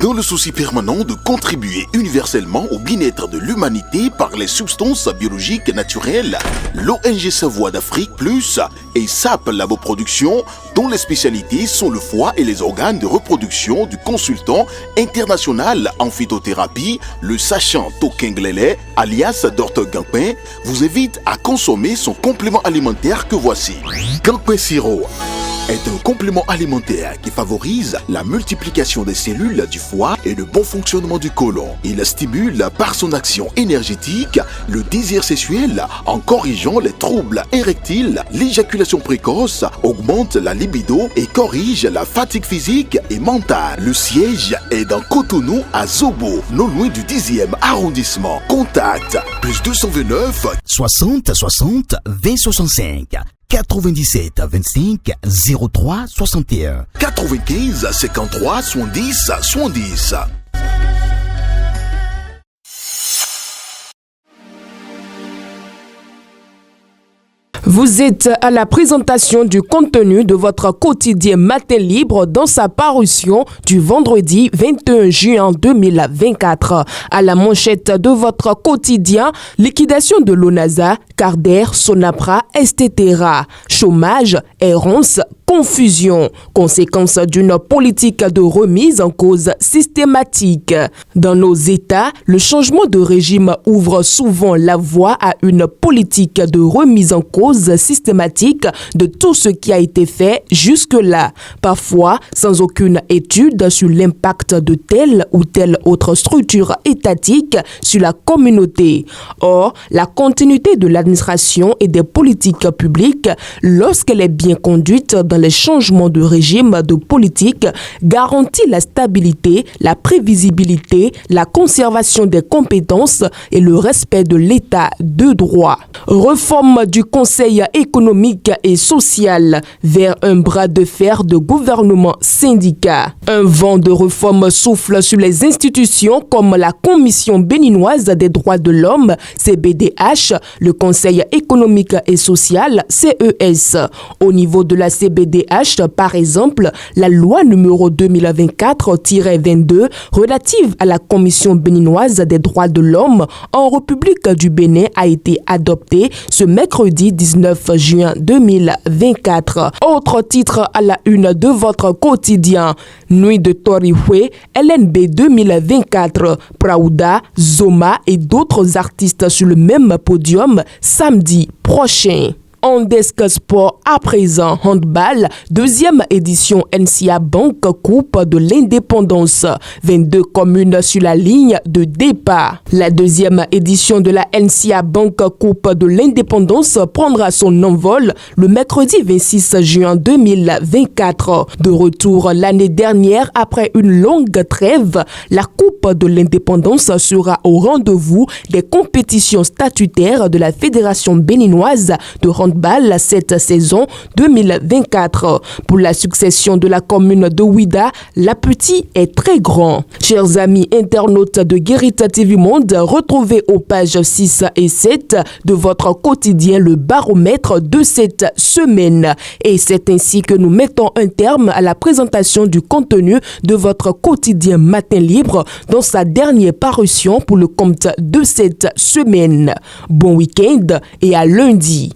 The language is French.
Dans le souci permanent de contribuer universellement au bien-être de l'humanité par les substances biologiques naturelles, l'ONG Savoie d'Afrique Plus et SAP Laboproduction, dont les spécialités sont le foie et les organes de reproduction du consultant international en phytothérapie, le sachant Tokenglele, alias Dr Gampin, vous invite à consommer son complément alimentaire que voici. Gampin Sirop est un complément alimentaire qui favorise la multiplication des cellules du foie et le bon fonctionnement du côlon. Il stimule par son action énergétique le désir sexuel en corrigeant les troubles érectiles, l'éjaculation précoce, augmente la libido et corrige la fatigue physique et mentale. Le siège est dans Cotonou à Zobo, non loin du 10e arrondissement. Contact plus 229 60 60 20 65 97 25 03 61 95 53 70 70. Vous êtes à la présentation du contenu de votre quotidien Matin Libre dans sa parution du vendredi 21 juin 2024. À la manchette de votre quotidien, liquidation de l'ONASA, Carder, Sonapra, etc. Chômage, errance, confusion, conséquence d'une politique de remise en cause systématique. Dans nos États, le changement de régime ouvre souvent la voie à une politique de remise en cause systématique de tout ce qui a été fait jusque-là, parfois sans aucune étude sur l'impact de telle ou telle autre structure étatique sur la communauté. Or, la continuité de l'administration et des politiques publiques, lorsqu'elle est bien conduite dans les changements de régime de politique, garantit la stabilité, la prévisibilité, la conservation des compétences et le respect de l'état de droit. Réforme du Conseil économique et social vers un bras de fer de gouvernement-syndicat. Un vent de réforme souffle sur les institutions comme la Commission béninoise des droits de l'homme, CBDH, le Conseil économique et social, CES. Au niveau de la CBDH, par exemple, la loi numéro 2024-22 relative à la Commission béninoise des droits de l'homme en République du Bénin a été adoptée ce mercredi 19 juin 2024. Autre titre à la une de votre quotidien, Nuit de Torihue, LNB 2024, Praouda, Zoma et d'autres artistes sur le même podium samedi prochain. En desk sport à présent, handball, deuxième édition NCA Bank Coupe de l'Indépendance. 22 communes sur la ligne de départ. La deuxième édition de la NCA Bank Coupe de l'Indépendance prendra son envol le mercredi 26 juin 2024. De retour l'année dernière après une longue trêve, la Coupe de l'Indépendance sera au rendez-vous des compétitions statutaires de la Fédération béninoise de handball cette saison 2024. Pour la succession de la commune de Ouida, l'appétit est très grand. Chers amis internautes de Guérita TV Monde, retrouvez aux pages 6 et 7 de votre quotidien le baromètre de cette semaine. Et c'est ainsi que nous mettons un terme à la présentation du contenu de votre quotidien Matin Libre dans sa dernière parution pour le compte de cette semaine. Bon week-end et à lundi.